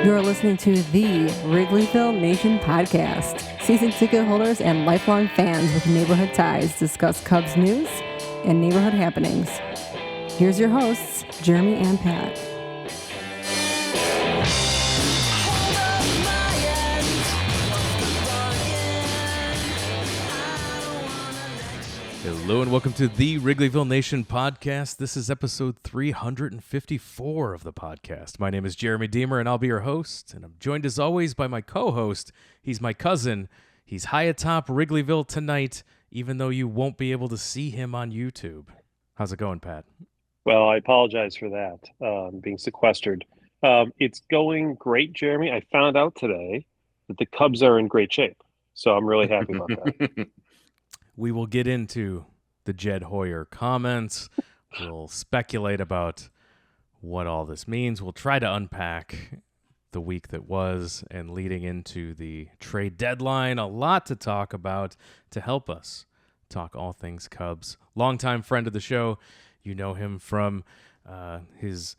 You're listening to the Wrigleyville Nation podcast. Season ticket holders and lifelong fans with neighborhood ties discuss Cubs news and neighborhood happenings. Here's your hosts, Jeremy and Pat. Hello and welcome to the Wrigleyville Nation podcast. This is episode 354 of the podcast. My name is Jeremy Deemer and I'll be your host. And I'm joined as always by my co-host. He's my cousin. He's high atop Wrigleyville tonight, even though you won't be able to see him on YouTube. How's it going, Pat? Well, I apologize for that, being sequestered. It's going great, Jeremy. I found out today that the Cubs are in great shape, so I'm really happy about that. We will get into the Jed Hoyer comments. We'll speculate about what all this means. We'll try to unpack the week that was and leading into the trade deadline. A lot to talk about to help us talk all things Cubs. Longtime friend of the show. You know him from his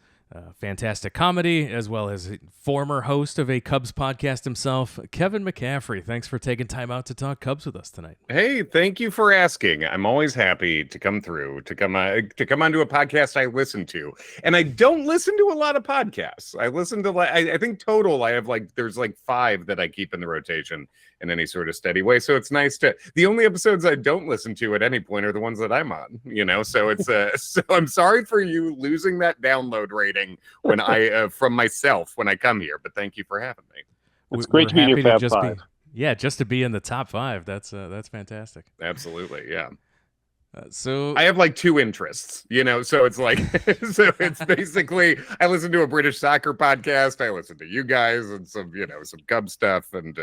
fantastic comedy, as well as former host of a Cubs podcast himself, Kevin McCaffrey. Thanks for taking time out to talk Cubs with us tonight. Hey, thank you for asking. I'm always happy to come through, to come onto a podcast I listen to. And I don't listen to a lot of podcasts. I listen to, I think total, I have there's 5 that I keep in the rotation in any sort of steady way. So it's nice the only episodes I don't listen to at any point are the ones that I'm on, so it's, so I'm sorry for you losing that download rating when from myself when I come here, but thank you for having me. It's great to be in your Fab Five. Just to be in the top 5. That's fantastic. Absolutely. Yeah. So I have 2 interests, so it's so it's basically I listen to a British soccer podcast, I listen to you guys and some Cub stuff and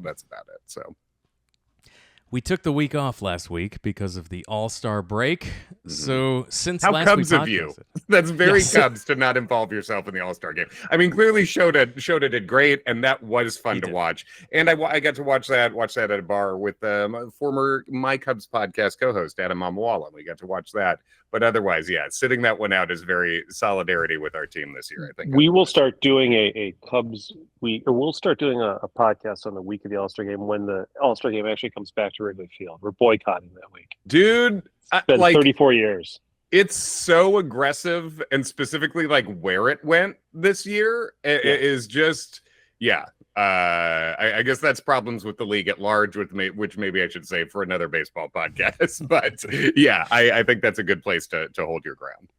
that's about it. So we took the week off last week because of the All-Star break. Mm-hmm. So since how last Cubs week of you, that's very yes. Cubs to not involve yourself in the All-Star game. I mean, clearly Shota did great, and that was fun to watch. And I got to watch that at a bar with former My Cubs podcast co-host Adam Mamawala. We got to watch that. But otherwise, yeah, sitting that one out is very solidarity with our team this year, I think. We will start doing a Cubs week, or we'll start doing a podcast on the week of the All-Star game when the All-Star game actually comes back to Wrigley Field. We're boycotting that week. Dude, it's been 34 years. It's so aggressive, and specifically where it went this year is just, yeah. I guess that's problems with the league at large, which maybe I should save for another baseball podcast. But yeah, I think that's a good place to hold your ground.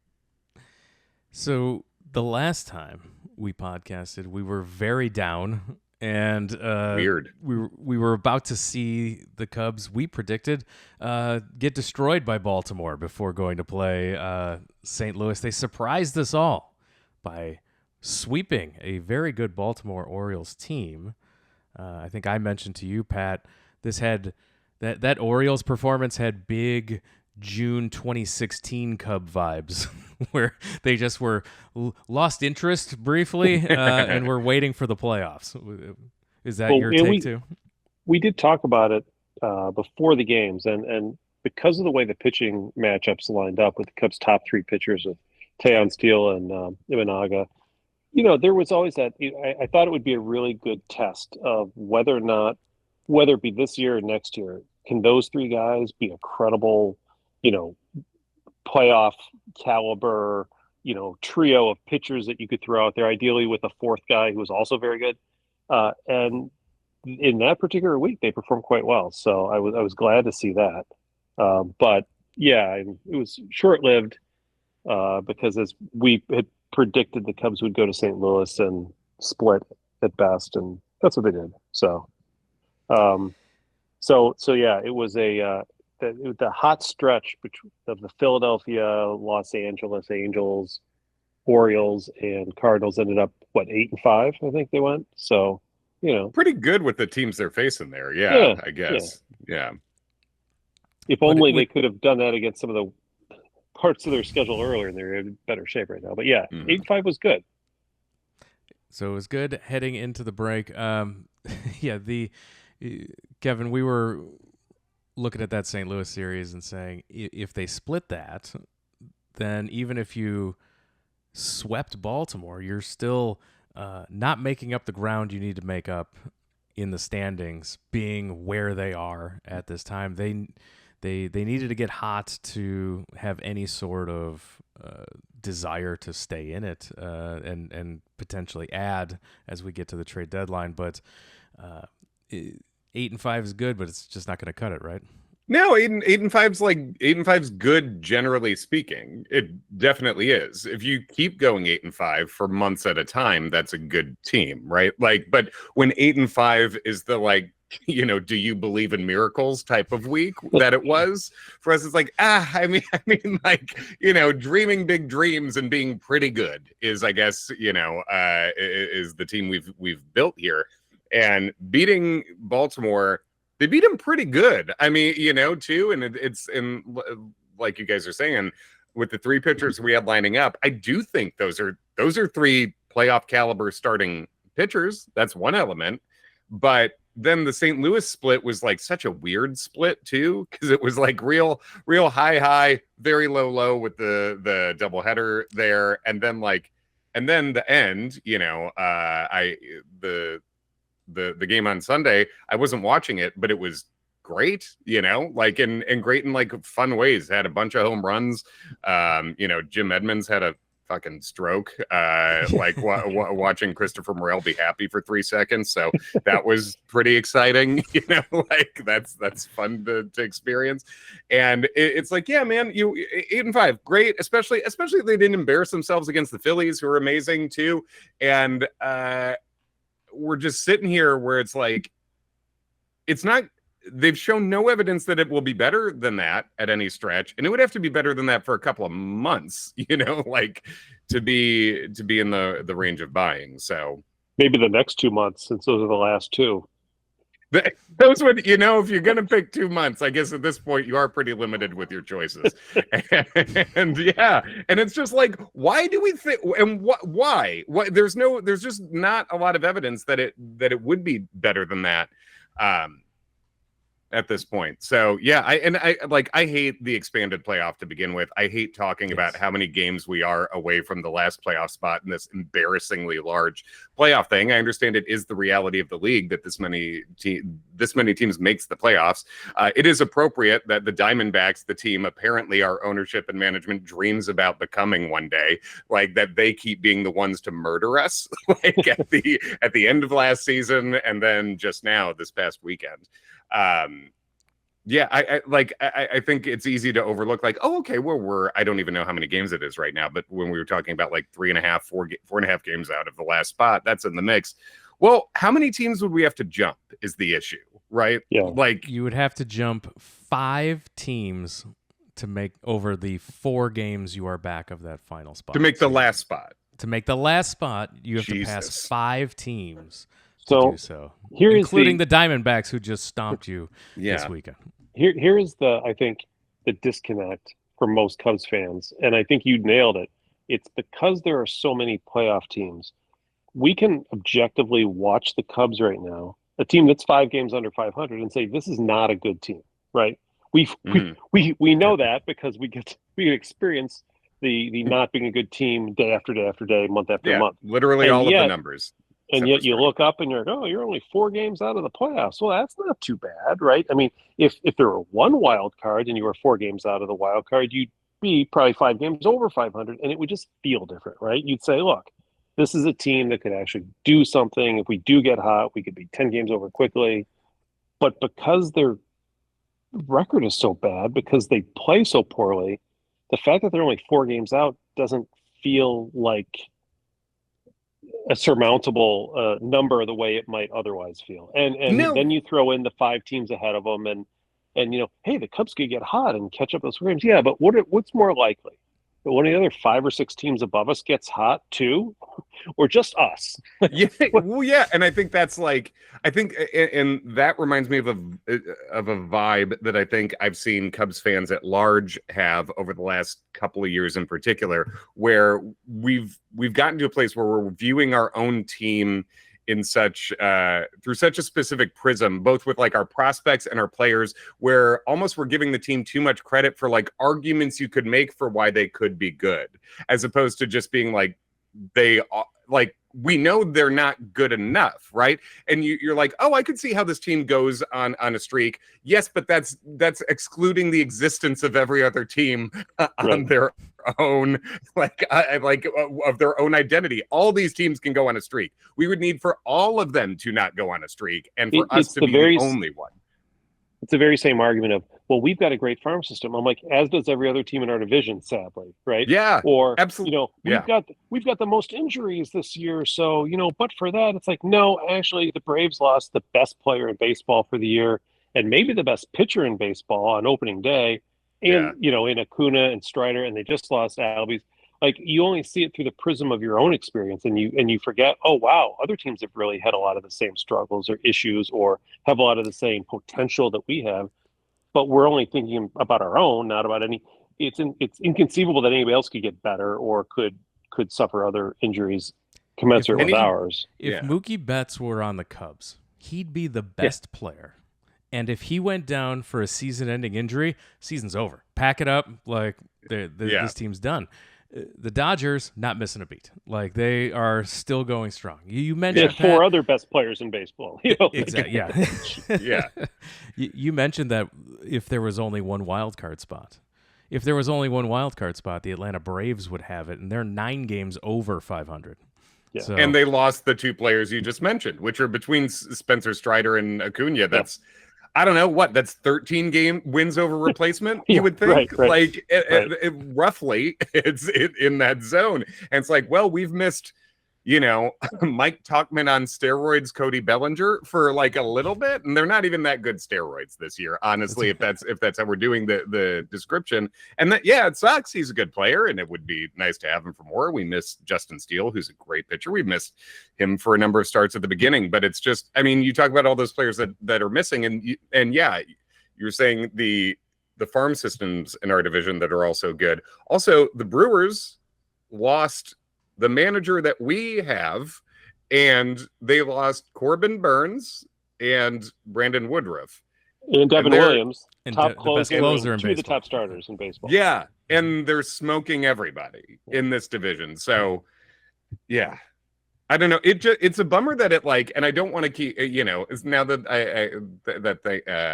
So the last time we podcasted, we were very down, and weird. We were about to see the Cubs, we predicted, get destroyed by Baltimore before going to play St. Louis. They surprised us all by sweeping a very good Baltimore Orioles team. I think I mentioned to you, Pat, this had that Orioles performance had big June 2016 Cub vibes, where they just were lost interest briefly and were waiting for the playoffs. Is that your take too? We did talk about it before the games, and because of the way the pitching matchups lined up with the Cubs' top 3 pitchers of Tayon Steele and Imanaga, there was always that. I thought it would be a really good test of whether it be this year or next year, can those 3 guys be a credible, playoff caliber, trio of pitchers that you could throw out there, ideally with a 4th guy who was also very good. And in that particular week, they performed quite well. So I was glad to see that. But yeah, it was short-lived because as we had predicted, the Cubs would go to St. Louis and split at best, and that's what they did. So yeah, it was the hot stretch of the Philadelphia, Los Angeles Angels, Orioles, and Cardinals ended up 8-5, I think they went. So pretty good with the teams they're facing there. Yeah, I guess. Yeah. If only they could have done that against some of the parts of their schedule earlier, and they're in better shape right now. But yeah, 8-5 was good. So it was good heading into the break. Kevin, we were looking at that St. Louis series and saying if they split that, then even if you swept Baltimore, you're still not making up the ground you need to make up in the standings, being where they are at this time. They needed to get hot to have any sort of desire to stay in it and potentially add as we get to the trade deadline. But 8-5 is good, but it's just not going to cut it, right? No, 8-5's good, generally speaking. It definitely is. If you keep going 8-5 for months at a time, that's a good team, right? Like, but when 8-5 is the like, do you believe in miracles type of week that it was for us, it's like, I mean, like, dreaming big dreams and being pretty good is, I guess, is the team we've built here, and beating Baltimore. They beat him pretty good. I mean, too, and it's in, like you guys are saying, with the three pitchers we had lining up, I do think those are three playoff caliber starting pitchers. That's one element. But then the St. Louis split was like such a weird split too, because it was like real high, very low with the doubleheader there, and then the end. The game on Sunday, I wasn't watching it, but it was great, like in great in like fun ways. Had a bunch of home runs. Jim Edmonds had a fucking stroke, like watching Christopher Morel be happy for 3 seconds. So that was pretty exciting, like that's fun to experience. And it's like, yeah, man, 8-5, great, especially they didn't embarrass themselves against the Phillies, who are amazing too. And we're just sitting here where it's like, it's not, they've shown no evidence that it will be better than that at any stretch. And it would have to be better than that for a couple of months, like to be in the range of buying. So maybe the next 2 months, since those are the last two. Those would, if you're going to pick 2 months, I guess at this point you are pretty limited with your choices. And yeah, and it's just like, why do we think, and why? There's just not a lot of evidence that it would be better than that. At this point. So yeah, I hate the expanded playoff to begin with. I hate talking about how many games we are away from the last playoff spot in this embarrassingly large playoff thing. I understand it is the reality of the league that this many teams makes the playoffs. It is appropriate that the Diamondbacks, the team apparently our ownership and management dreams about becoming one day, like that they keep being the ones to murder us, like at the end of last season and then just now this past weekend. Yeah, I think it's easy to overlook, like, oh, okay, well, I don't even know how many games it is right now, but when we were talking about like 4.5 games out of the last spot, that's in the mix. Well, how many teams would we have to jump is the issue, right? Yeah. Like you would have to jump 5 teams to make over the 4 games you are back of that final spot. To make the last spot. To make the last spot, you have to pass 5 teams. So including the Diamondbacks, who just stomped you this weekend. Here is I think the disconnect for most Cubs fans, and I think you nailed it. It's because there are so many playoff teams. We can objectively watch the Cubs right now, a team that's 5 games under 500, and say this is not a good team, right? We know that because we experience the not being a good team day after day after day, month after month. Literally all of the numbers. And yet you look up and you're like, oh, you're only 4 games out of the playoffs. Well, that's not too bad, right? I mean, if there were 1 wild card and you were 4 games out of the wild card, you'd be probably 5 games over 500, and it would just feel different, right? You'd say, look, this is a team that could actually do something. If we do get hot, we could be 10 games over quickly. But because their record is so bad, because they play so poorly, the fact that they're only 4 games out doesn't feel like a surmountable number the way it might otherwise feel. And then you throw in the 5 teams ahead of them and hey, the Cubs could get hot and catch up those games. Yeah, but what's more likely? That one of the other 5 or 6 teams above us gets hot too, or just us? Yeah, well, yeah, and I think that's like, and that reminds me of a vibe that I think I've seen Cubs fans at large have over the last couple of years in particular, where we've gotten to a place where we're viewing our own team in such through such a specific prism, both with like our prospects and our players, where almost we're giving the team too much credit for like arguments you could make for why they could be good, as opposed to just being like, they like we know they're not good enough, right? And you're like, oh, I could see how this team goes on a streak. Yes, but that's excluding the existence of every other team on their own, of their own identity. All these teams can go on a streak. We would need for all of them to not go on a streak, and for us to be the only one. It's the very same argument of, well, we've got a great farm system. I'm like, as does every other team in our division, sadly, right? Yeah, or absolutely. We've got the most injuries this year, so but for that, it's like, no, actually, the Braves lost the best player in baseball for the year, and maybe the best pitcher in baseball on opening day, and in Acuna and Strider, and they just lost Albies. Like, you only see it through the prism of your own experience, and you forget, oh wow, other teams have really had a lot of the same struggles or issues, or have a lot of the same potential that we have, but we're only thinking about our own, not about any. It's inconceivable that anybody else could get better or could suffer other injuries commensurate with ours. If Mookie Betts were on the Cubs, he'd be the best player. And if he went down for a season-ending injury, season's over. Pack it up. Like, this team's done. The Dodgers, not missing a beat. Like, they are still going strong. You mentioned four other best players in baseball. Exactly. Yeah. You mentioned that if there was only one wild card spot, the Atlanta Braves would have it, and they're 9 games over 500. Yeah. So, and they lost the 2 players you just mentioned, which are between Spencer Strider and Acuna. That's I don't know what that's 13 game wins over replacement. You would think roughly it's in that zone. And it's like, well, we've missed, Mike Tauchman on steroids, Cody Bellinger for like a little bit, and they're not even that good steroids this year, honestly. if that's how we're doing the description, and that it sucks. He's a good player, and it would be nice to have him for more. We miss Justin Steele, who's a great pitcher. We missed him for a number of starts at the beginning, but it's just, I mean, you talk about all those players that are missing, and you're saying the farm systems in our division that are also good. Also, the Brewers lost the manager that we have, and they lost Corbin Burns and Brandon Woodruff. And Devin Williams, top closer in two of the top starters in baseball. Yeah, and they're smoking everybody in this division. So, I don't know. It's a bummer that it and I don't want to keep, now that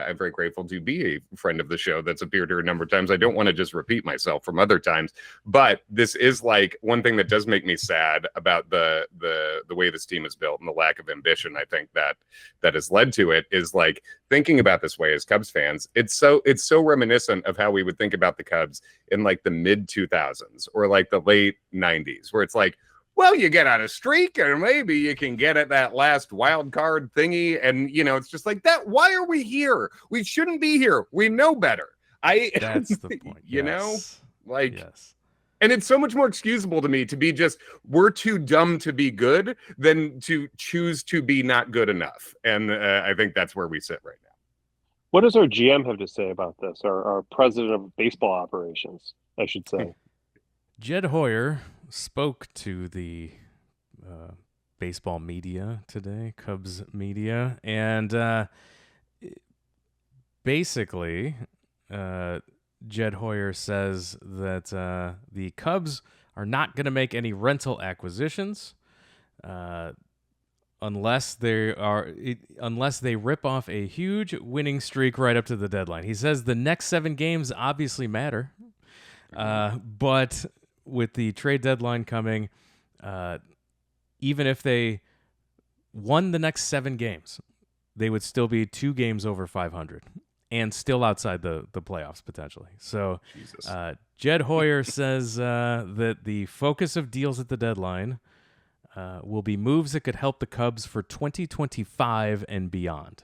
I'm very grateful to be a friend of the show that's appeared here a number of times. I don't want to just repeat myself from other times, but this is one thing that does make me sad about the way this team is built and the lack of ambition. I think that has led to it is thinking about this way as Cubs fans. It's so reminiscent of how we would think about the Cubs in the mid 2000s or the late 90s, where it's well, you get on a streak, or maybe you can get at that last wild card thingy, and it's just that. Why are we here? We shouldn't be here. We know better. That's the point. Yes. And it's so much more excusable to me to be we're too dumb to be good than to choose to be not good enough. And I think that's where we sit right now. What does our GM have to say about this? Our president of baseball operations, I should say. Jed Hoyer spoke to the baseball media today, Cubs media, and basically Jed Hoyer says that the Cubs are not going to make any rental acquisitions unless they rip off a huge winning streak right up to the deadline. He says the next 7 games obviously matter, but with the trade deadline coming, even if they won the next 7 games, they would still be 2 games over 500 and still outside the playoffs potentially. So Jed Hoyer says that the focus of deals at the deadline will be moves that could help the Cubs for 2025 and beyond.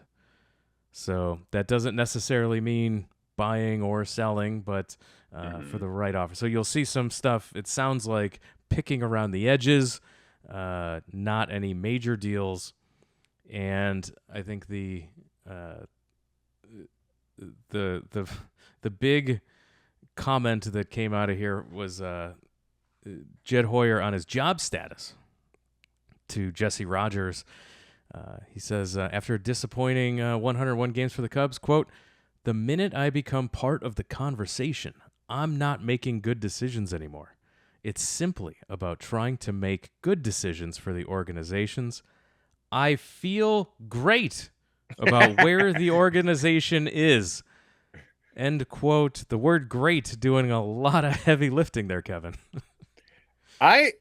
So that doesn't necessarily mean buying or selling, but for the right offer. So you'll see some stuff, it sounds like picking around the edges, not any major deals. And I think the big comment that came out of here was Jed Hoyer on his job status to Jesse Rogers. He says, after a disappointing 101 games for the Cubs, quote, "The minute I become part of the conversation, I'm not making good decisions anymore. It's simply about trying to make good decisions for the organizations. I feel great about where the organization is. End quote. The word great doing a lot of heavy lifting there, Kevin. I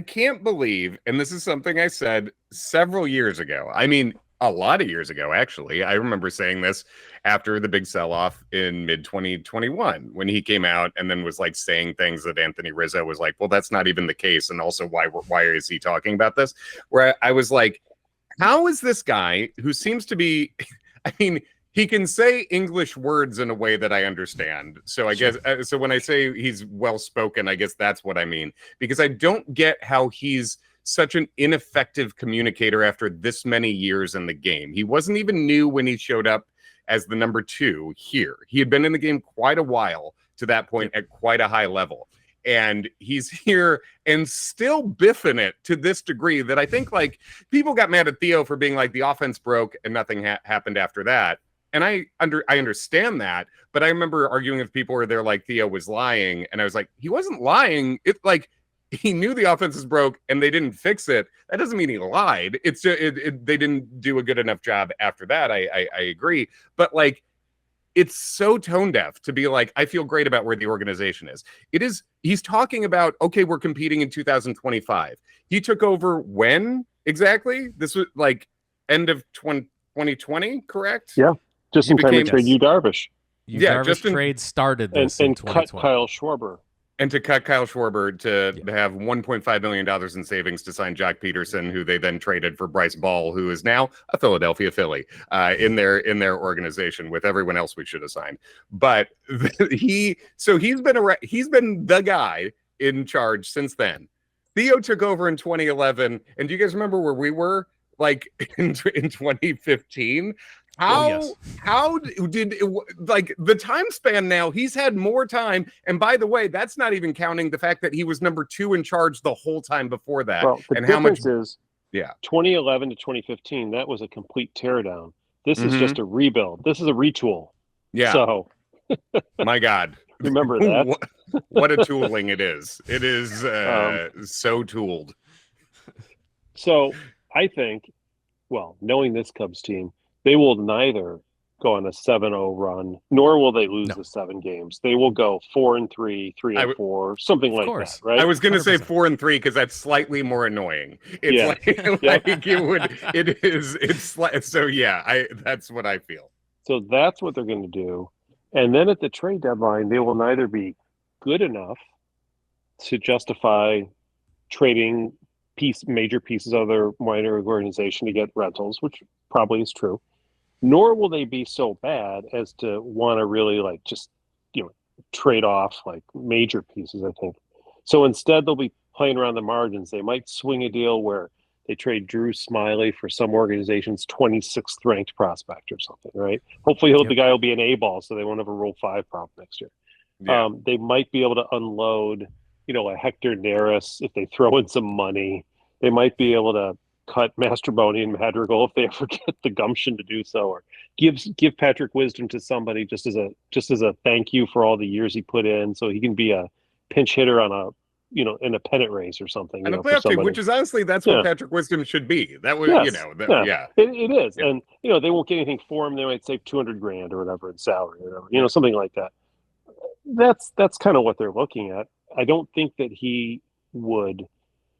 can't believe, and this is something I said several years ago. I mean, a lot of years ago, actually. I remember saying this after the big sell-off in mid-2021 when he came out and then was like saying things that Anthony Rizzo was like, well, that's not even the case. And also, why is he talking about this? Where I was like, how is this guy who seems to be, I mean, he can say English words in a way that I understand. So I guess, so when I say he's well-spoken, I guess that's what I mean. Because I don't get how he's such an ineffective communicator after this many years in the game. He wasn't even new when he showed up as the number 2 here. He had been in the game quite a while to that point at quite a high level. And he's here and still biffing it to this degree that I think like people got mad at Theo for being like the offense broke and nothing happened after that. And I understand that, but I remember arguing with people where they're like Theo was lying, and I was like, he wasn't lying. It's like he knew the offense is broke and they didn't fix it. That doesn't mean he lied. It's just, they didn't do a good enough job after that. I agree, but like it's so tone deaf to be like, I feel great about where the organization is. He's talking about, okay, we're competing in 2025. He took over when exactly? This was like end of 2020, correct? Yeah. Just in time to trade Yu Darvish. Darvish trade started this in 2020. Cut Kyle Schwarber. And to cut Kyle Schwarber to have $1.5 million in savings to sign Jock Peterson, who they then traded for Bryce Ball, who is now a Philadelphia Philly in their organization with everyone else we should have signed. But he's been the guy in charge since then. Theo took over in 2011, and do you guys remember where we were like in 2015? How did like the time span now? He's had more time, and by the way, that's not even counting the fact that he was number 2 in charge the whole time before that. Well, the difference is 2011 to 2015. That was a complete teardown. This is just a rebuild. This is a retool. Yeah. So, my God, remember that? what a tooling it is. It is so tooled. So I think, well, knowing this Cubs team, they will neither go on a 7-0 run, nor will they lose the 7 games. They will go 4-3, 3-4, something like that, right? I was going to say 4-3 because that's slightly more annoying. It's that's what I feel. So that's what they're going to do. And then at the trade deadline, they will neither be good enough to justify trading major pieces of their minor organization to get rentals, which probably is true, nor will they be so bad as to want to really like just trade off like major pieces, I think. So instead they'll be playing around the margins. They might swing a deal where they trade Drew Smiley for some organization's 26th ranked prospect or something, right? Hopefully the guy will be an A-ball so they won't have a Rule 5 problem next year. They might be able to unload a Hector Neris if they throw in some money. They might be able to cut Mastroboni and Madrigal if they ever get the gumption to do so, or give Patrick Wisdom to somebody just as a thank you for all the years he put in, so he can be a pinch hitter on a in a pennant race or something. And a playoff team, which is honestly that's what Patrick Wisdom should be. That was it is, and they won't get anything for him. They might save $200,000 or whatever in salary or whatever, something like that. That's kind of what they're looking at. I don't think that he would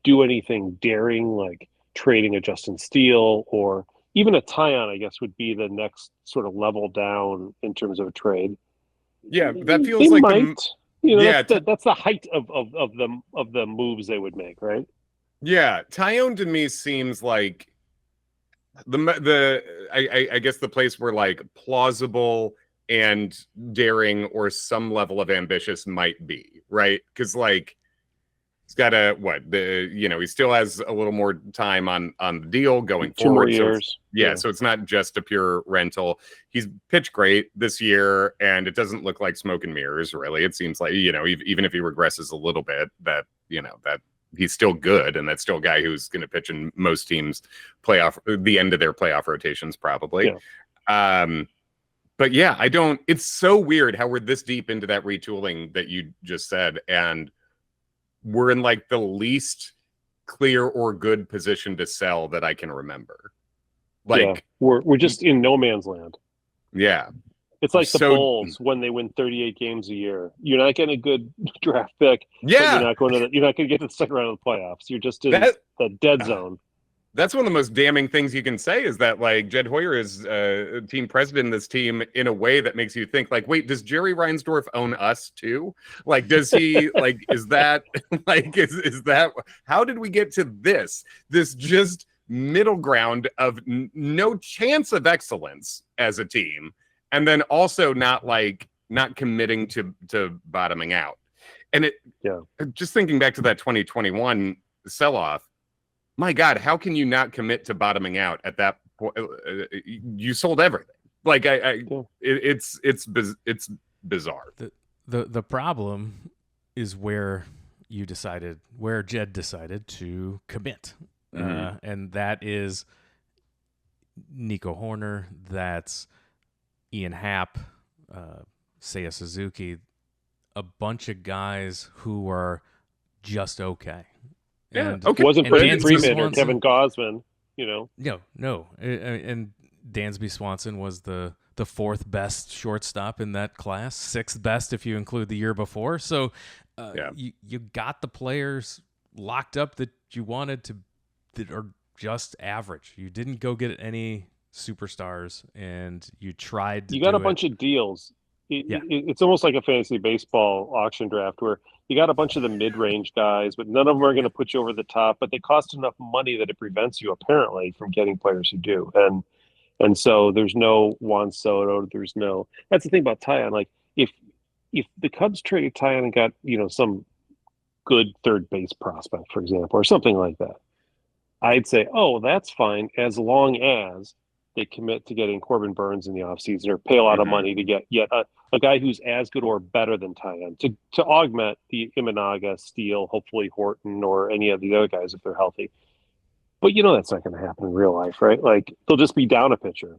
do anything daring like trading a Justin Steele or even a Tyon, I guess, would be the next sort of level down in terms of a trade. Yeah, that feels like that's the height of the moves they would make, right? Yeah, Tyon to me seems like I guess the place where like plausible and daring or some level of ambitious might be, right? Because like he's got he still has a little more time on the deal going forward. 2 more years. So it's not just a pure rental. He's pitched great this year, and it doesn't look like smoke and mirrors, really. It seems like, even if he regresses a little bit, that he's still good, and that's still a guy who's going to pitch in most teams' the end of their playoff rotations, probably. Yeah. But yeah, it's so weird how we're this deep into that retooling that you just said, and we're in like the least clear or good position to sell that I can remember. Like we're just in no man's land. Yeah. It's like the Bulls when they win 38 games a year. You're not getting a good draft pick. Yeah. But you're not going to get to the second round of the playoffs. You're just in the dead zone. That's one of the most damning things you can say is that like Jed Hoyer is team president of this team in a way that makes you think like, wait, does Jerry Reinsdorf own us too? Like, does he like, is that like, is that, how did we get to this just middle ground of no chance of excellence as a team? And then also not committing to bottoming out. And just thinking back to that 2021 sell-off, my God, how can you not commit to bottoming out at that point? You sold everything. Like it's bizarre. The problem is where Jed decided to commit. And that is Nico Horner, that's Ian Happ, Seiya Suzuki, a bunch of guys who are just okay. And okay. Wasn't Brandon Freeman or Kevin Gosman, No. And Dansby Swanson was the fourth best shortstop in that class, sixth best if you include the year before. So you got the players locked up that you wanted to, that are just average. You didn't go get any superstars, and you tried to got a bunch of deals. It's almost like a fantasy baseball auction draft where you got a bunch of the mid-range guys, but none of them are going to put you over the top, but they cost enough money that it prevents you apparently from getting players who do. And so there's no Juan Soto, that's the thing about Taillon. Like if the Cubs traded Taillon and got, some good third base prospect, for example, or something like that, I'd say, oh, that's fine as long as they commit to getting Corbin Burns in the offseason or pay a lot of money to get yet a guy who's as good or better than Taillon to augment the Imanaga, Steele, hopefully Horton, or any of the other guys if they're healthy. But that's not going to happen in real life, right? Like they'll just be down a pitcher.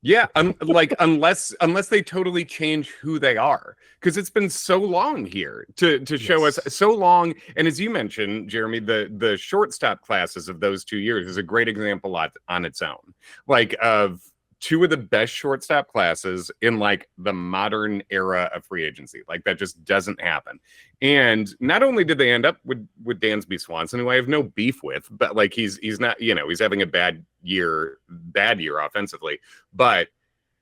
Yeah, unless they totally change who they are, because it's been so long here to show us so long. And as you mentioned, Jeremy, the shortstop classes of those 2 years is a great example on its own, like of two of the best shortstop classes in like the modern era of free agency. Like that just doesn't happen. And not only did they end up with Dansby Swanson, who I have no beef with, but like he's not, he's having a bad year offensively. But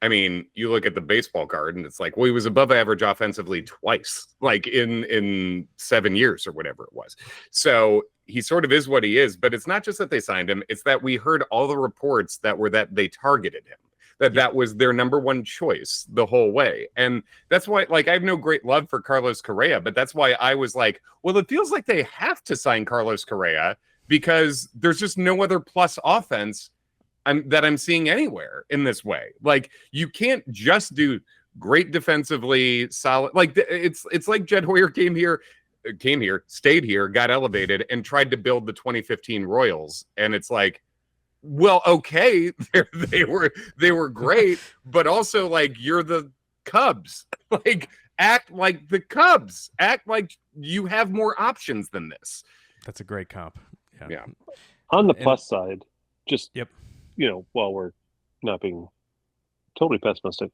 I mean, you look at the baseball card and it's like, well, he was above average offensively twice, like in 7 years or whatever it was. So he sort of is what he is, but it's not just that they signed him. It's that we heard all the reports that they targeted him. That was their number one choice the whole way. And that's why, like, I have no great love for Carlos Correa, but that's why I was like, well, it feels like they have to sign Carlos Correa because there's just no other plus offense that I'm seeing anywhere in this way. Like, you can't just do great defensively, solid. Like, it's like Jed Hoyer came here, stayed here, got elevated, and tried to build the 2015 Royals. And it's like, well, okay, they were great, but also like you're the Cubs. Like act like the Cubs. Act like you have more options than this. That's a great comp. Yeah. On the plus side, just while we're not being totally pessimistic,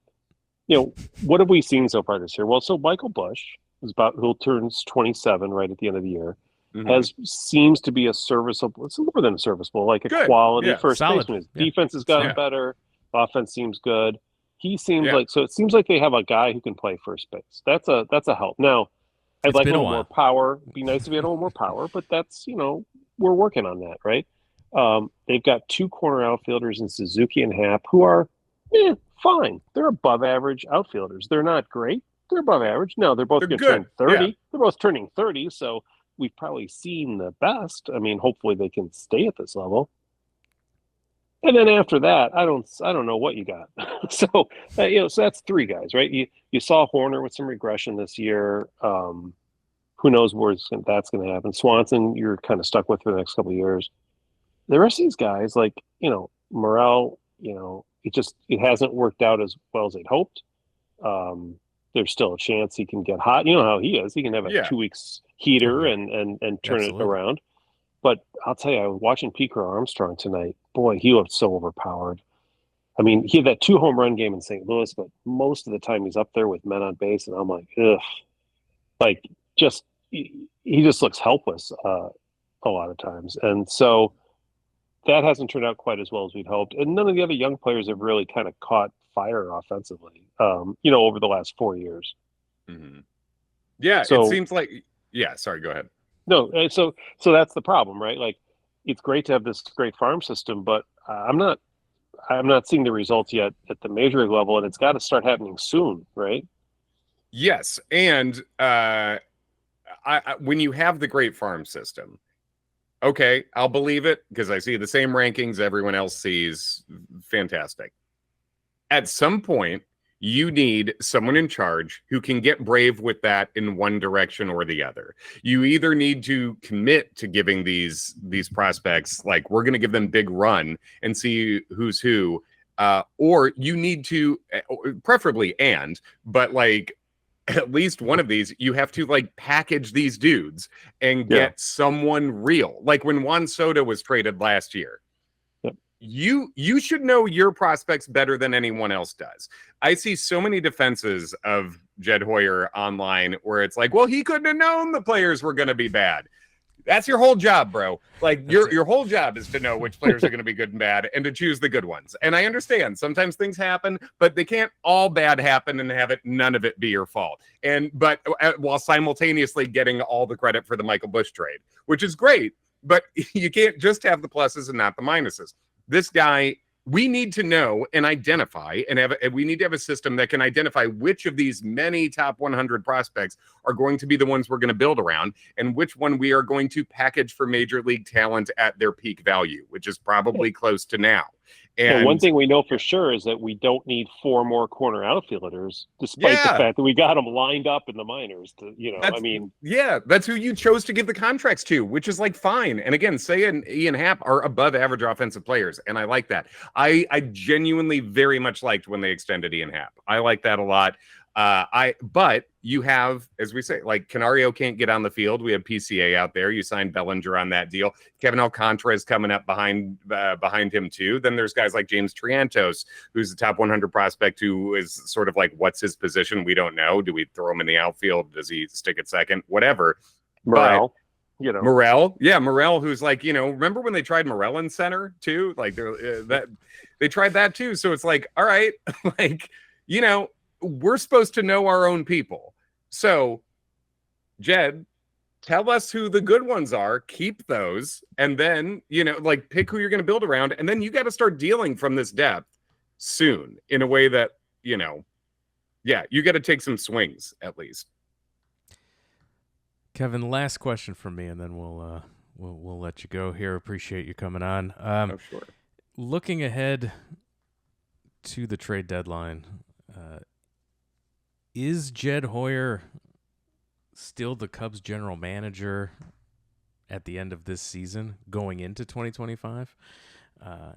what have we seen so far this year? Well, so Michael Bush is who turns 27 right at the end of the year. Seems to be a serviceable. It's more than a serviceable, like a quality first baseman. His defense has gotten better. Offense seems good. He seems like it seems like they have a guy who can play first base. That's a help. Now, I'd like a little more power. It'd be nice if we had a little more power, but that's we're working on that, right? They've got two corner outfielders in Suzuki and Happ who are fine. They're above average outfielders. They're not great. They're above average. No, they're both going to turn 30. Yeah. They're both turning 30, so we've probably seen the best. I mean, hopefully they can stay at this level. And then after that, I don't know what you got. So that's three guys, right? You saw Horner with some regression this year. Who knows where that's going to happen? Swanson, you're kind of stuck with for the next couple of years. The rest of these guys, like Morel, it hasn't worked out as well as they'd hoped. there's still a chance he can get hot. You know how he is. He can have a Yeah. 2 weeks heater Oh, yeah. and turn Absolutely. it around. But I'll tell you, I was watching Pico Armstrong tonight. Boy, he looked so overpowered. I mean, he had that 2 home run game in St. Louis, but most of the time he's up there with men on base, and I'm like, ugh. Like, just he just looks helpless a lot of times. And so that hasn't turned out quite as well as we'd hoped. And none of the other young players have really kind of caught fire offensively, over the last 4 years. Mm-hmm. Yeah, So, it seems like. Yeah, sorry, go ahead. No, so that's the problem, right? Like, it's great to have this great farm system, but I'm not seeing the results yet at the major league level, and it's got to start happening soon, right? Yes, and when you have the great farm system, okay, I'll believe it because I see the same rankings everyone else sees. Fantastic. At some point, you need someone in charge who can get brave with that in one direction or the other. You either need to commit to giving these prospects, like, we're going to give them big run and see who's who, or you need to, preferably but like, at least one of these, you have to like package these dudes and get someone real. Like when Juan Soto was traded last year, you should know your prospects better than anyone else does. I see so many defenses of Jed Hoyer online where it's like, well, he couldn't have known the players were going to be bad. That's your whole job, bro. Like your whole job is to know which players are going to be good and bad and to choose the good ones. And I understand sometimes things happen, but they can't all bad happen and have none of it be your fault. But while simultaneously getting all the credit for the Michael Busch trade, which is great, but you can't just have the pluses and not the minuses. This guy, we need to know and identify, and we need to have a system that can identify which of these many top 100 prospects are going to be the ones we're going to build around, and which one we are going to package for major league talent at their peak value, which is probably close to now. And one thing we know for sure is that we don't need 4 more corner outfielders, despite the fact that we got them lined up in the minors. That's who you chose to give the contracts to, which is like fine. And again, Say and Ian Happ are above average offensive players, and I like that. I genuinely very much liked when they extended Ian Happ. I like that a lot. But you have, as we say, like Canario can't get on the field. We have PCA out there. You signed Bellinger on that deal. Kevin Alcantara is coming up behind him too. Then there's guys like James Triantos, who's the top 100 prospect, who is sort of like, what's his position? We don't know. Do we throw him in the outfield? Does he stick at second? Whatever. Morel. Morel, who's like, remember when they tried Morel in center too? Like they tried that too. So it's like, all right, like, we're supposed to know our own people. So, Jed, tell us who the good ones are, keep those, and then, pick who you're going to build around. And then you got to start dealing from this depth soon in a way that, you got to take some swings at least. Kevin, last question from me, and then we'll let you go here. Appreciate you coming on. Sure. Looking ahead to the trade deadline, is Jed Hoyer still the Cubs general manager at the end of this season going into 2025?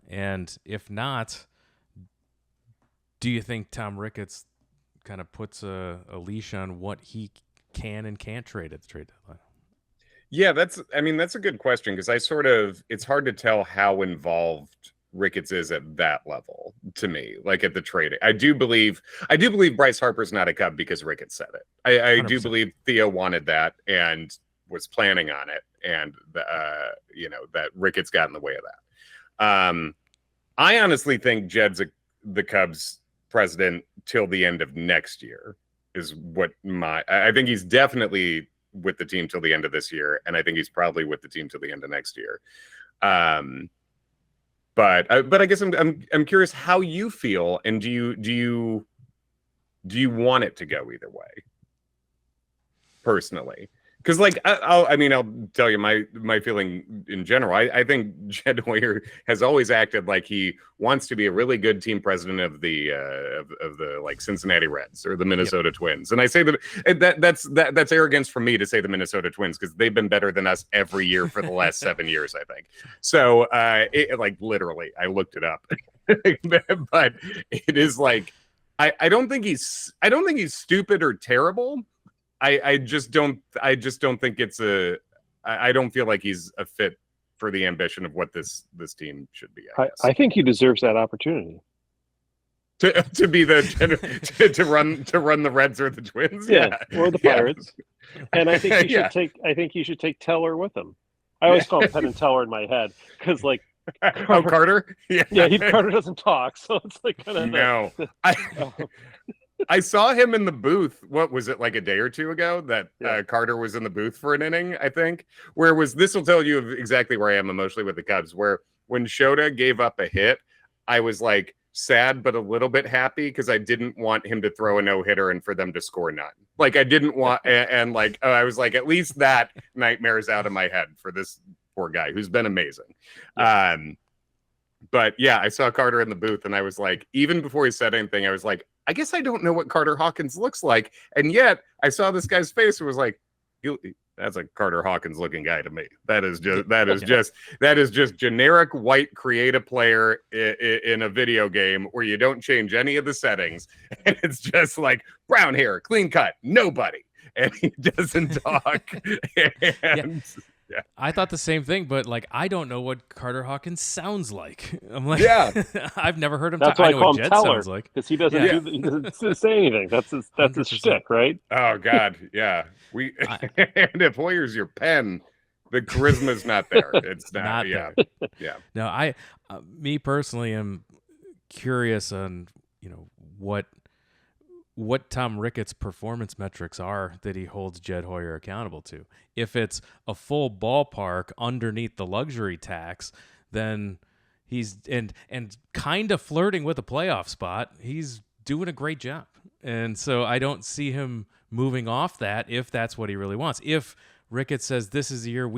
And if not, do you think Tom Ricketts kind of puts a leash on what he can and can't trade at the trade deadline? Yeah, that's a good question, because it's hard to tell how involved Ricketts is at that level to me, like at the trading. I do believe Bryce Harper's not a Cub because Ricketts said it. I do believe Theo wanted that and was planning on it, and that Ricketts got in the way of that. I honestly think Jed's the Cubs president till the end of next year is what I think he's definitely with the team till the end of this year, and I think he's probably with the team till the end of next year. But I guess I'm curious how you feel, and do you want it to go either way personally? Because I'll tell you my feeling in general. I think Jed Hoyer has always acted like he wants to be a really good team president of the like Cincinnati Reds or the Minnesota Twins. And I say that's arrogance from me to say the Minnesota Twins, because they've been better than us every year for the last 7 years, I think. So literally, I looked it up, but it is like, I don't think he's stupid or terrible. I just don't think it's I don't feel like he's a fit for the ambition of what this team should be. I think he deserves that opportunity to be to run the Reds or the Twins, or the Pirates. And I think he should take Teller with him. I always call Penn and Teller in my head because like Carter, Carter doesn't talk, so it's like kind of no. I saw him in the booth. What was it, like a day or two ago that Carter was in the booth for an inning, I think. This will tell you exactly where I am emotionally with the Cubs, where when Shota gave up a hit, I was like sad but a little bit happy because I didn't want him to throw a no-hitter and for them to score none. Like I didn't want, and like I was like, at least that nightmare's out of my head for this poor guy who's been amazing. But yeah, I saw Carter in the booth and I was like, even before he said anything, I was like, I guess I don't know what Carter Hawkins looks like. And yet I saw this guy's face and was like, that's a Carter Hawkins looking guy to me. That is just generic white creative player in a video game where you don't change any of the settings. And it's just like brown hair, clean cut, nobody. And he doesn't talk. Yeah. I thought the same thing, but like I don't know what Carter Hawkins sounds like. I'm like, I've never heard him talk. I know what Jed sounds like because he doesn't say anything. That's his shtick, right? Oh God, yeah. And if Hoyer's your pen, the charisma's not there. It's not there. Yeah. No, me personally am curious on what Tom Ricketts' performance metrics are that he holds Jed Hoyer accountable to. If it's a full ballpark underneath the luxury tax, then he's and kind of flirting with a playoff spot. He's doing a great job. And so I don't see him moving off that if that's what he really wants. If Ricketts says this is the year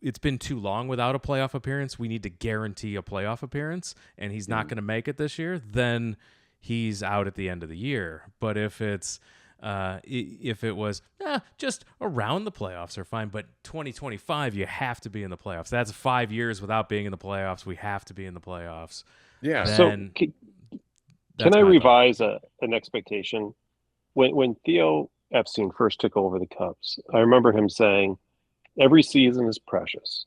it's been too long without a playoff appearance, we need to guarantee a playoff appearance, and he's not going to make it this year, then he's out at the end of the year. But if it was just around the playoffs are fine, but 2025 you have to be in the playoffs. That's 5 years without being in the playoffs. We have to be in the playoffs. Yeah. So can I revise an expectation? When Theo Epstein first took over the Cubs, I remember him saying, "Every season is precious.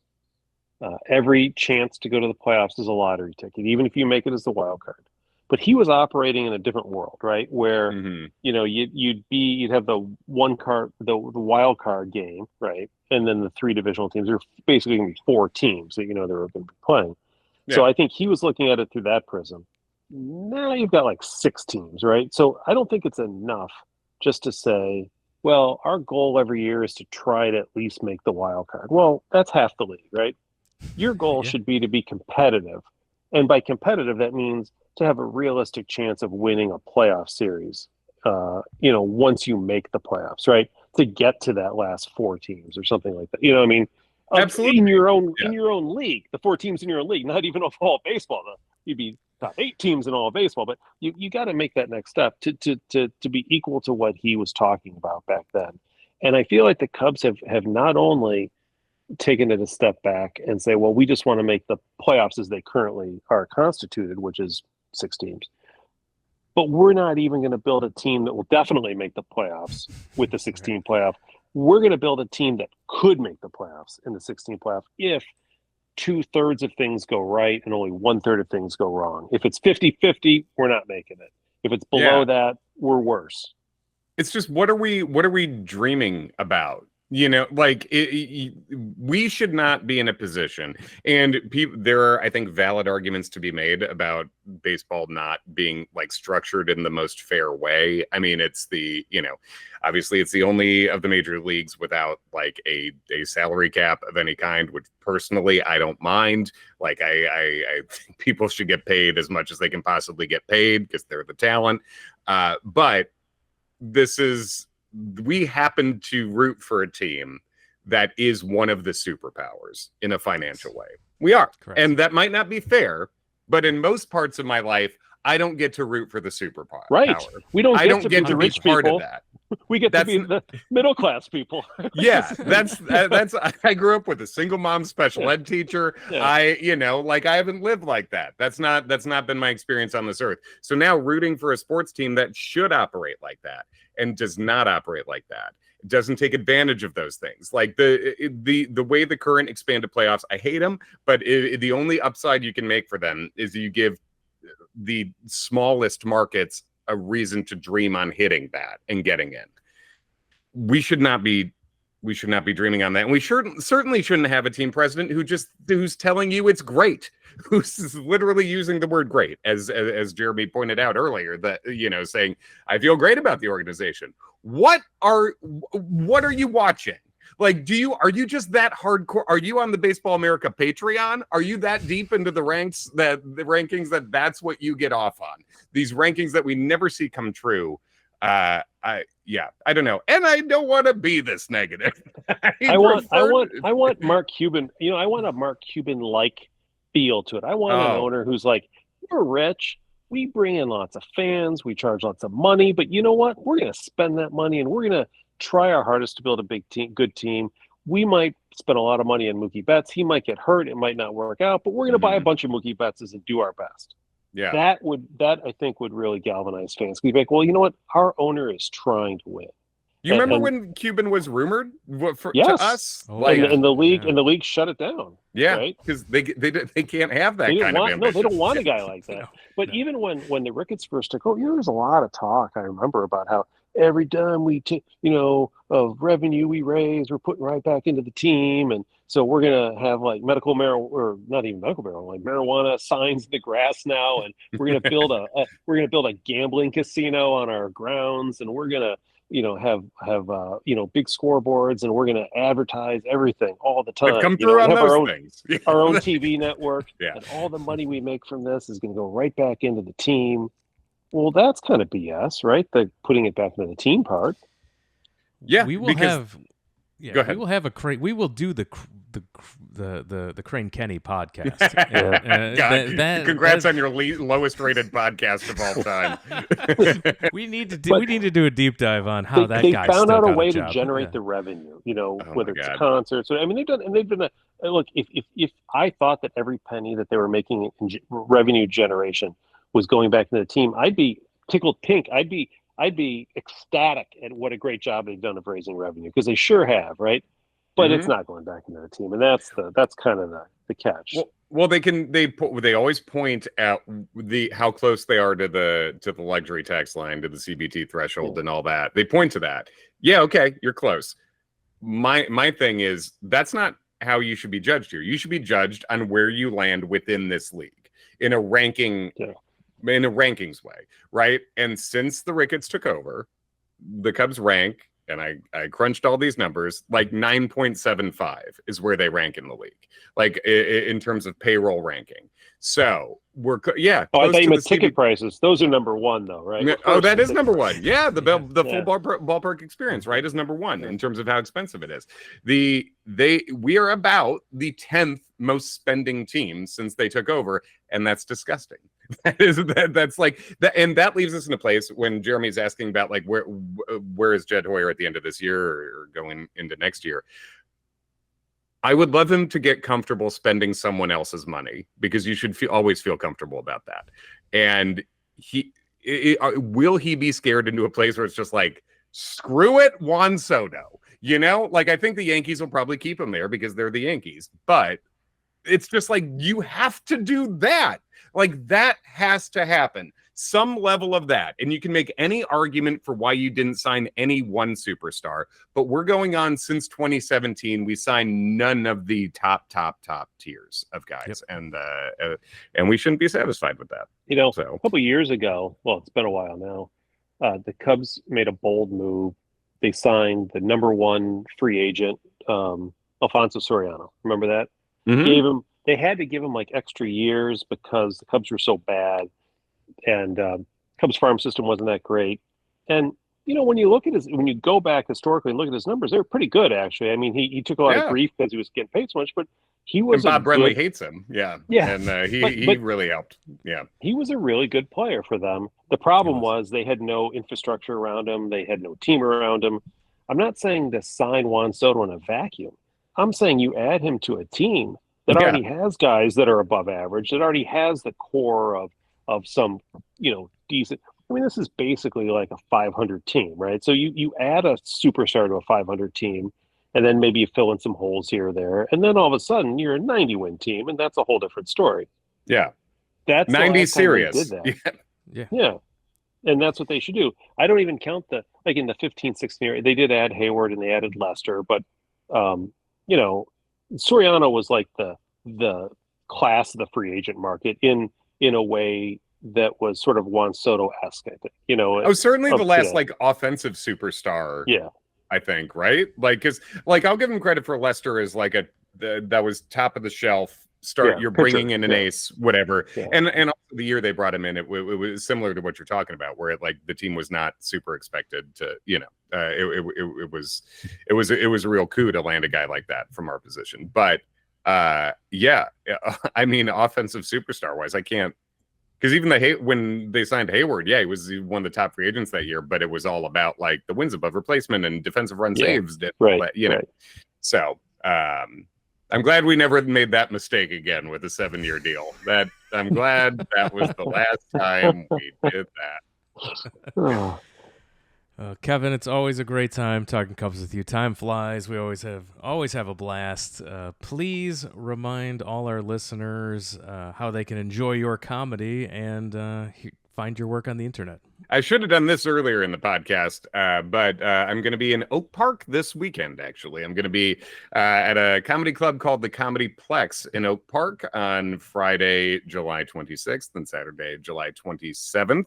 Every chance to go to the playoffs is a lottery ticket, even if you make it as the wild card." But he was operating in a different world, right? Where you'd have the the wild card game, right? And then the three divisional teams. There are basically going to be four teams that they're going to be playing. Yeah. So I think he was looking at it through that prism. Now you've got like 6 teams, right? So I don't think it's enough just to say, well, our goal every year is to try to at least make the wild card. Well, that's half the league, right? Your goal should be to be competitive. And by competitive, that means to have a realistic chance of winning a playoff series, once you make the playoffs, right? To get to that last 4 teams or something like that. You know what I mean? Absolutely. In your own league, the 4 teams in your own league, not even of all baseball. You'd be top 8 teams in all of baseball, but you got to make that next step to be equal to what he was talking about back then. And I feel like the Cubs have not only taken it a step back and say, well, we just want to make the playoffs as they currently are constituted, which is 6 teams. But we're not even going to build a team that will definitely make the playoffs with the 16 playoff. We're going to build a team that could make the playoffs in the 16 playoff if 2/3 of things go right and only 1/3 of things go wrong. If it's 50-50, we're not making it. If it's below that, we're worse. It's just, what are we dreaming about? We should not be in a position, and there are, I think, valid arguments to be made about baseball not being like structured in the most fair way. I mean, it's obviously it's the only of the major leagues without like a salary cap of any kind, which personally I don't mind. Like I think people should get paid as much as they can possibly get paid because they're the talent. But we happen to root for a team that is one of the superpowers in a financial way. We are. Correct. And that might not be fair, but in most parts of my life, I don't get to root for the superpower. Right. We don't. I don't get to be part of that. We get to be the middle class people. Yeah, that's I grew up with a single mom special ed teacher. Yeah. I haven't lived like that. That's not been my experience on this earth. So now rooting for a sports team that should operate like that and does not operate like that, doesn't take advantage of those things. Like the way the current expanded playoffs, I hate them, but the only upside you can make for them is you give the smallest markets a reason to dream on hitting that and getting in. We should not be dreaming on that. And we certainly shouldn't have a team president who's telling you it's great, who's literally using the word great, as Jeremy pointed out earlier, that, saying, I feel great about the organization. What are you watching? Like, are you just that hardcore? Are you on the Baseball America Patreon? Are you that deep into the rankings that's what you get off on? These rankings that we never see come true. I don't know. And I don't want to be this negative. I want Mark Cuban, I want a Mark Cuban like feel to it. I want an owner who's like, we're rich. We bring in lots of fans. We charge lots of money, but you know what? We're going to spend that money and we're going to try our hardest to build a good team. We might spend a lot of money on Mookie Betts. He might get hurt. It might not work out, but we're going to buy a bunch of Mookie Bettses and do our best. Yeah. That I think would really galvanize fans. We'd be like, well, you know what? Our owner is trying to win. You remember when Cuban was rumored to us? And the league shut it down. Yeah, right? Because they can't have that kind of ambition. No, they don't want a guy like that. But even when the Ricketts first took over, there was a lot of talk, I remember, about how every time we of revenue we raise, we're putting right back into the team, and so we're gonna have like medical marijuana, or not even medical marijuana, like marijuana signs in the grass now, and we're gonna build a gambling casino on our grounds, and we're gonna have big scoreboards, and we're gonna advertise everything all the time. Come through on those things. Our own TV network, yeah. And all the money we make from this is gonna go right back into the team. Well, that's kind of BS, right? The putting it back into the team part. Yeah, we will have. Yeah, go ahead. We will have we will do the Crane Kenny podcast. Congrats on your lowest rated podcast of all time. we need to do a deep dive on how they guy found out a way to generate the revenue. Whether it's concerts. I mean, they've done. Look, if I thought that every penny that they were making in revenue generation was going back into the team, I'd be tickled pink. I'd be ecstatic at what a great job they've done of raising revenue, because they sure have, right? But it's not going back into the team, and that's kind of the catch. Well, they always point at how close they are to the luxury tax line, to the CBT threshold, and all that. They point to that. Yeah, okay, you're close. My thing is, that's not how you should be judged here. You should be judged on where you land within this league in a ranking. Yeah. In a rankings way, right? And since the Ricketts took over, the Cubs rank, and I crunched all these numbers, like 9.75 is where they rank in the league, like in terms of payroll ranking. So we're I thought you meant ticket prices. Those are number one, though, right? That is number one. Yeah, the full ballpark experience, right, is number one in terms of how expensive it is. We are about the 10th most spending team since they took over, and that's disgusting. That's like that, and that leaves us in a place when Jeremy's asking about like where is Jed Hoyer at the end of this year or going into next year. I would love him to get comfortable spending someone else's money, because you should always feel comfortable about that. And will he be scared into a place where it's just like, screw it, Juan Soto? Like, I think the Yankees will probably keep him there because they're the Yankees, but it's just like, you have to do that. Like, that has to happen. Some level of that. And you can make any argument for why you didn't sign any one superstar, but we're going on since 2017. We signed none of the top tiers of guys. Yep. And we shouldn't be satisfied with that. A couple of years ago, well, it's been a while now, the Cubs made a bold move. They signed the number one free agent, Alfonso Soriano. Remember that? Mm-hmm. They had to give him like extra years because the Cubs were so bad, and Cubs farm system wasn't that great. And when you go back historically and look at his numbers, they're pretty good, actually. I mean, he took a lot of grief because he was getting paid so much, but he was and Bob Brenly good, hates him. Yeah. yeah, And he but really helped. Yeah. he was a really good player for them. The problem was they had no infrastructure around him. They had no team around him. I'm not saying to sign Juan Soto in a vacuum. I'm saying you add him to a team that Yeah. already has guys that are above average, that already has the core of some, decent. I mean, this is basically like a 500 team, right? So you add a superstar to a 500 team, and then maybe you fill in some holes here or there, and then all of a sudden you're a 90-win team, and that's a whole different story. Yeah. That's the 90 last time they did serious. that. Yeah. Yeah. Yeah. And that's what they should do. I don't even count in the 15-16 area, they did add Hayward and they added Lester, but Soriano was like the class of the free agent market in a way that was sort of Juan Soto-esque, I think. Oh, certainly the last today. like offensive superstar. Yeah. I think, right? Like, because like I'll give him credit for Lester as like that was top of the shelf. You're pitcher, bringing in an ace, whatever, Yeah. and also the year they brought him in, it was similar to what you're talking about, where the team was not super expected to, it was a real coup to land a guy like that from our position. But yeah, I mean, offensive superstar wise, I can't, because even when they signed Hayward, yeah, he was one of the top free agents that year, but it was all about like the wins above replacement and defensive run saves, right? Right. So I'm glad we never made that mistake again with a 7-year deal. That I'm glad that was the last time we did that. Kevin, it's always a great time talking Cubs with you. Time flies. We always have a blast. Please remind all our listeners how they can enjoy your comedy and find your work on the internet. I should have done this earlier in the podcast, but I'm going to be in Oak Park this weekend, actually. I'm going to be at a comedy club called the Comedy Plex in Oak Park on Friday, July 26th and Saturday, July 27th.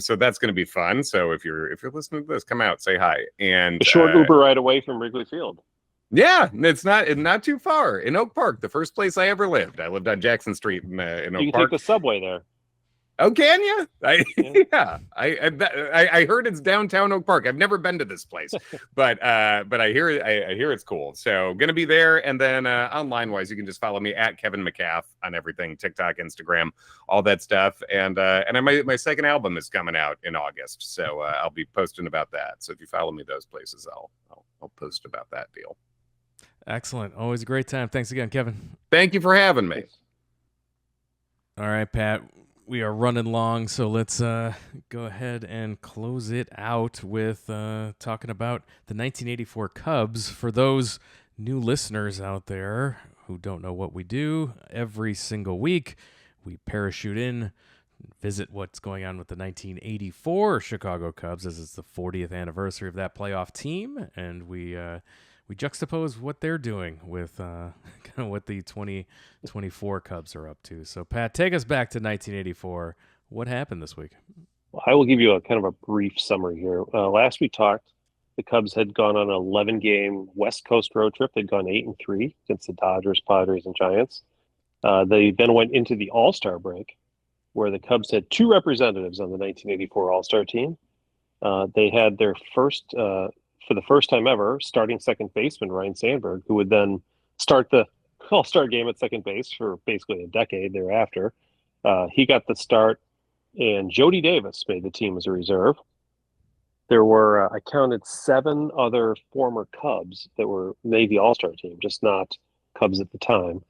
So that's going to be fun. So if you're listening to this, come out, say hi. And a short Uber ride away from Wrigley Field. Yeah, it's not too far. In Oak Park, the first place I ever lived. I lived on Jackson Street in Oak Park. You can take the subway there. Oh, can you? Yeah. I heard it's downtown Oak Park. I've never been to this place, but I hear it's cool. So gonna be there, and then online wise, you can just follow me at Kevin McCaffrey on everything, TikTok, Instagram, all that stuff. And my second album is coming out in August, so I'll be posting about that. So if you follow me those places, I'll post about that deal. Excellent. Always a great time. Thanks again, Kevin. Thank you for having me. All right, Pat. We are running long, so let's go ahead and close it out with talking about the 1984 Cubs. For those new listeners out there who don't know what we do, every single week we parachute in, visit what's going on with the 1984 Chicago Cubs, as it's the 40th anniversary of that playoff team, and we juxtapose what they're doing with kind of what the 2024 Cubs are up to. So, Pat, take us back to 1984. What happened this week? Well, I will give you a kind of a brief summary here. Last we talked, the Cubs had gone on an 11-game West Coast road trip. They'd gone 8-3 against the Dodgers, Padres, and Giants. They then went into the All-Star break, where the Cubs had 2 representatives on the 1984 All-Star team. They had their first, for the first time ever, starting second baseman Ryan Sandberg, who would then start the All-Star game at second base for basically a decade thereafter. He got the start, and Jody Davis made the team as a reserve. There were, I counted 7 other former Cubs that made the All-Star team, just not Cubs at the time.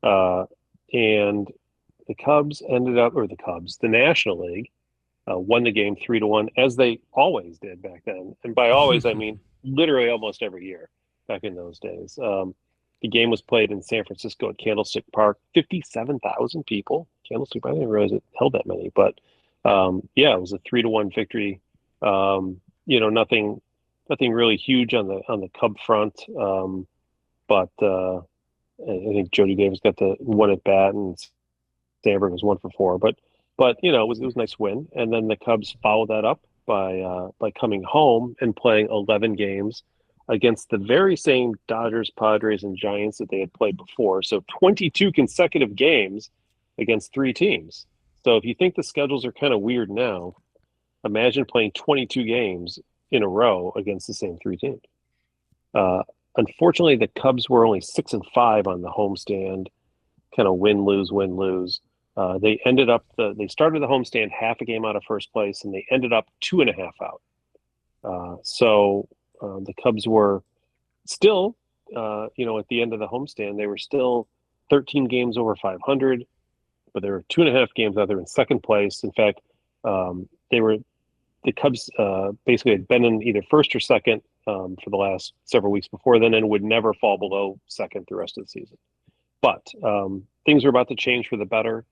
And the Cubs the National League, won the game 3-1, as they always did back then. And by always, I mean literally almost every year back in those days. The game was played in San Francisco at Candlestick Park. 57,000 people. Candlestick, I didn't realize it held that many. But yeah, it was a 3-1 victory. Nothing really huge on the Cub front. But I think Jody Davis got the 1 at bat, and Sandberg was 1 for 4. But it was a nice win. And then the Cubs followed that up by coming home and playing 11 games against the very same Dodgers, Padres, and Giants that they had played before. So 22 consecutive games against 3 teams. So if you think the schedules are kind of weird now, imagine playing 22 games in a row against the same 3 teams. Unfortunately, the Cubs were only 6-5 on the homestand, kind of win, lose, win, lose. They ended up they started the homestand half a game out of first place, and they ended up 2.5 out. So the Cubs were still, at the end of the homestand, they were still 13 games over 500, but they were 2.5 games out there in second place. In fact, the Cubs basically had been in either first or second for the last several weeks before then, and would never fall below second the rest of the season. But things are about to change for the better.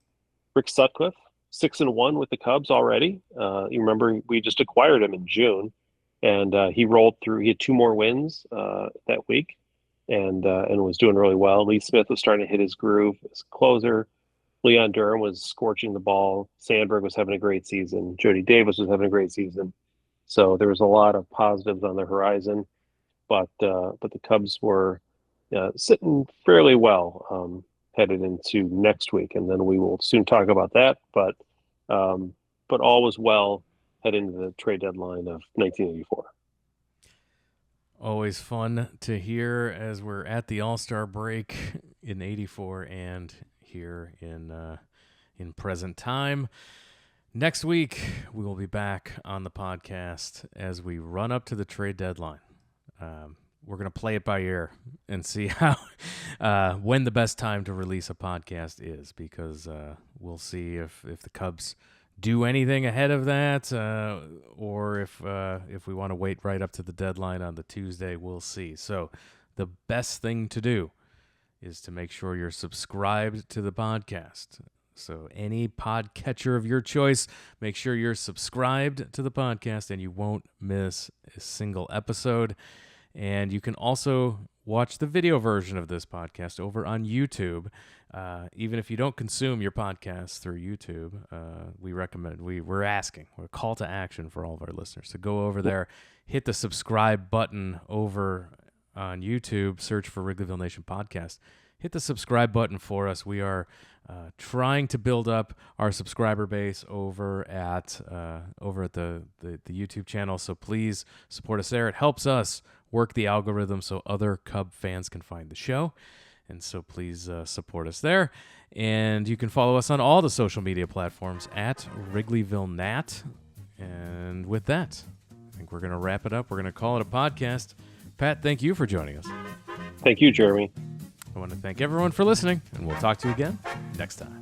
Rick Sutcliffe, 6-1 with the Cubs already. You remember we just acquired him in June, and he rolled through. He had 2 more wins that week, and was doing really well. Lee Smith was starting to hit his groove as closer. Leon Durham was scorching the ball. Sandberg was having a great season. Jody Davis was having a great season. So there was a lot of positives on the horizon, but the Cubs were sitting fairly well headed into next week, and then we will soon talk about that. But all was well heading into the trade deadline of 1984. Always fun to hear as we're at the All-Star break in '84 and here in present time. Next week, we will be back on the podcast as we run up to the trade deadline. We're going to play it by ear and see how when the best time to release a podcast is, because we'll see if the Cubs do anything ahead of that, or if we want to wait right up to the deadline on the Tuesday. We'll see. So the best thing to do is to make sure you're subscribed to the podcast. So any podcatcher of your choice, make sure you're subscribed to the podcast and you won't miss a single episode. And you can also watch the video version of this podcast over on YouTube. Even if you don't consume your podcasts through YouTube, we recommend, we're asking, we're a call to action for all of our listeners to go over there, hit the subscribe button over on YouTube, search for Wrigleyville Nation Podcast. Hit the subscribe button for us. We are trying to build up our subscriber base over at the YouTube channel. So please support us there. It helps us work the algorithm so other Cub fans can find the show. And so please support us there. And you can follow us on all the social media platforms at Wrigleyville Nat. And with that, I think we're going to wrap it up. We're going to call it a podcast. Pat, thank you for joining us. Thank you, Jeremy. I want to thank everyone for listening, and we'll talk to you again next time.